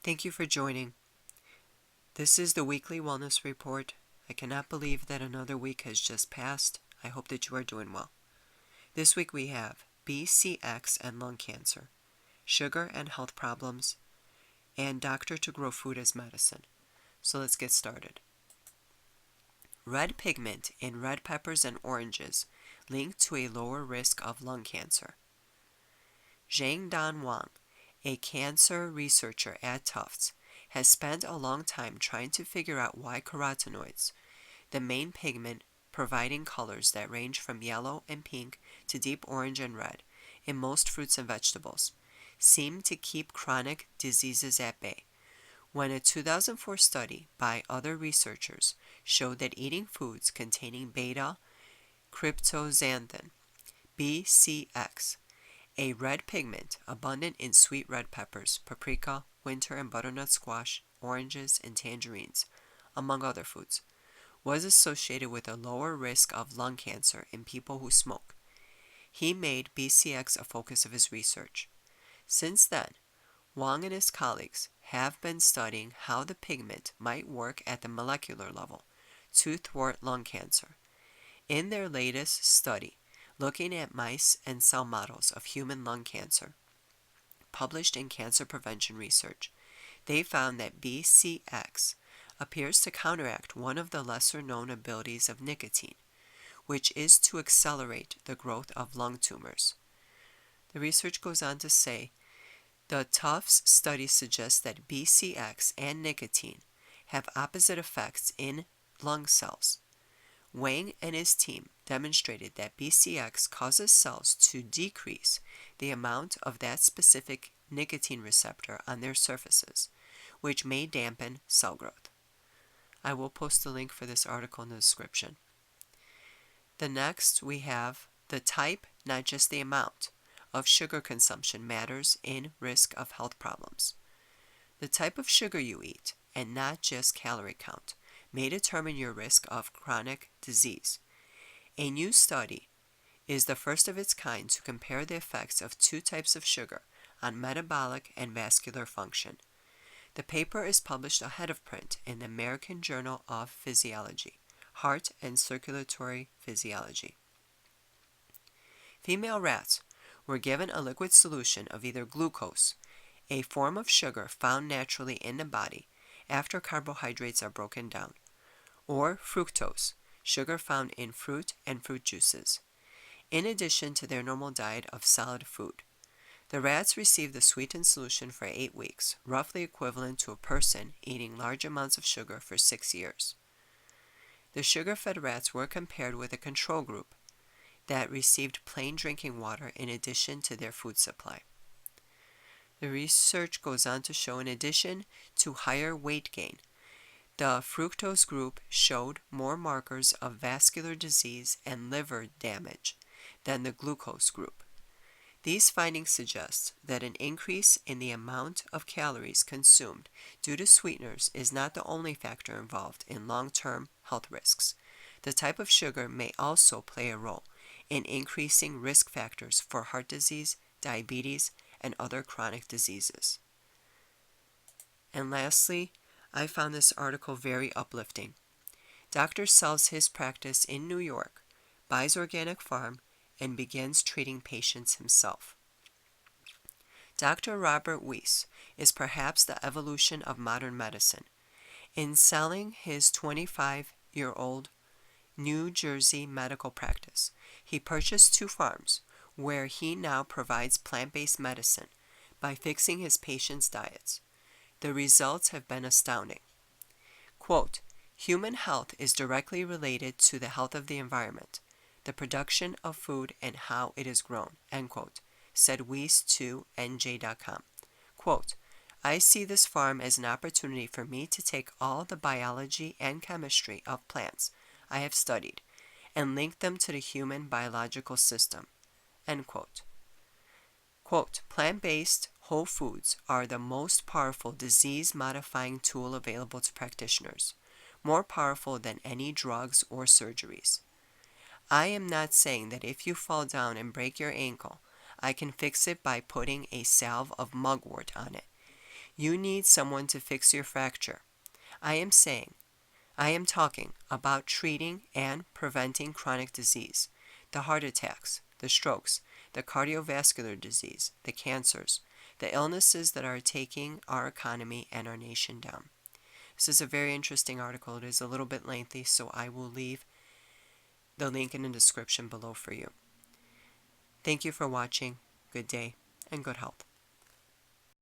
Thank you for joining. This is the weekly wellness report. I cannot believe that another week has just passed. I hope that you are doing well. This week we have BCX and lung cancer, sugar and health problems, and doctor to grow food as medicine. So let's get started. Red pigment in red peppers and oranges linked to a lower risk of lung cancer. Zhang Dan Wang, a cancer researcher at Tufts, has spent a long time trying to figure out why carotenoids, the main pigment providing colors that range from yellow and pink to deep orange and red in most fruits and vegetables, seem to keep chronic diseases at bay. When a 2004 study by other researchers showed that eating foods containing beta-cryptoxanthin, BCX, a red pigment abundant in sweet red peppers, paprika, winter and butternut squash, oranges, and tangerines, among other foods, was associated with a lower risk of lung cancer in people who smoke. He made BCX a focus of his research. Since then, Wang and his colleagues have been studying how the pigment might work at the molecular level to thwart lung cancer. In their latest study, looking at mice and cell models of human lung cancer, published in Cancer Prevention Research, they found that BCX appears to counteract one of the lesser-known abilities of nicotine, which is to accelerate the growth of lung tumors. The research goes on to say, the Tufts study suggests that BCX and nicotine have opposite effects in lung cells. Wang and his team demonstrated that BCX causes cells to decrease the amount of that specific nicotine receptor on their surfaces, which may dampen cell growth. I will post the link for this article in the description. The next we have the type, not just the amount, of sugar consumption matters in risk of health problems. The type of sugar you eat, and not just calorie count, may determine your risk of chronic disease. A new study is the first of its kind to compare the effects of two types of sugar on metabolic and vascular function. The paper is published ahead of print in the American Journal of Physiology, Heart and Circulatory Physiology. Female rats were given a liquid solution of either glucose, a form of sugar found naturally in the body after carbohydrates are broken down, or fructose, sugar found in fruit and fruit juices, in addition to their normal diet of solid food. The rats received the sweetened solution for 8 weeks, roughly equivalent to a person eating large amounts of sugar for 6 years. The sugar-fed rats were compared with a control group that received plain drinking water in addition to their food supply. The research goes on to show, in addition to higher weight gain, the fructose group showed more markers of vascular disease and liver damage than the glucose group. These findings suggest that an increase in the amount of calories consumed due to sweeteners is not the only factor involved in long-term health risks. The type of sugar may also play a role in increasing risk factors for heart disease, diabetes, and other chronic diseases. And lastly, I found this article very uplifting. Doctor sells his practice in New York, buys organic farm, and begins treating patients himself. Dr. Robert Weiss is perhaps the evolution of modern medicine. In selling his 25-year-old New Jersey medical practice, he purchased 2 farms where he now provides plant-based medicine by fixing his patients' diets. The results have been astounding. Quote, human health is directly related to the health of the environment, the production of food, and how it is grown, end quote, said Weiss to NJ.com. Quote, I see this farm as an opportunity for me to take all the biology and chemistry of plants I have studied and link them to the human biological system, end quote. Quote, plant-based whole foods are the most powerful disease-modifying tool available to practitioners, more powerful than any drugs or surgeries. I am not saying that if you fall down and break your ankle, I can fix it by putting a salve of mugwort on it. You need someone to fix your fracture. I am talking about treating and preventing chronic disease, the heart attacks, the strokes, the cardiovascular disease, the cancers, the illnesses that are taking our economy and our nation down. This is a very interesting article. It is a little bit lengthy, so I will leave the link in the description below for you. Thank you for watching. Good day and good health.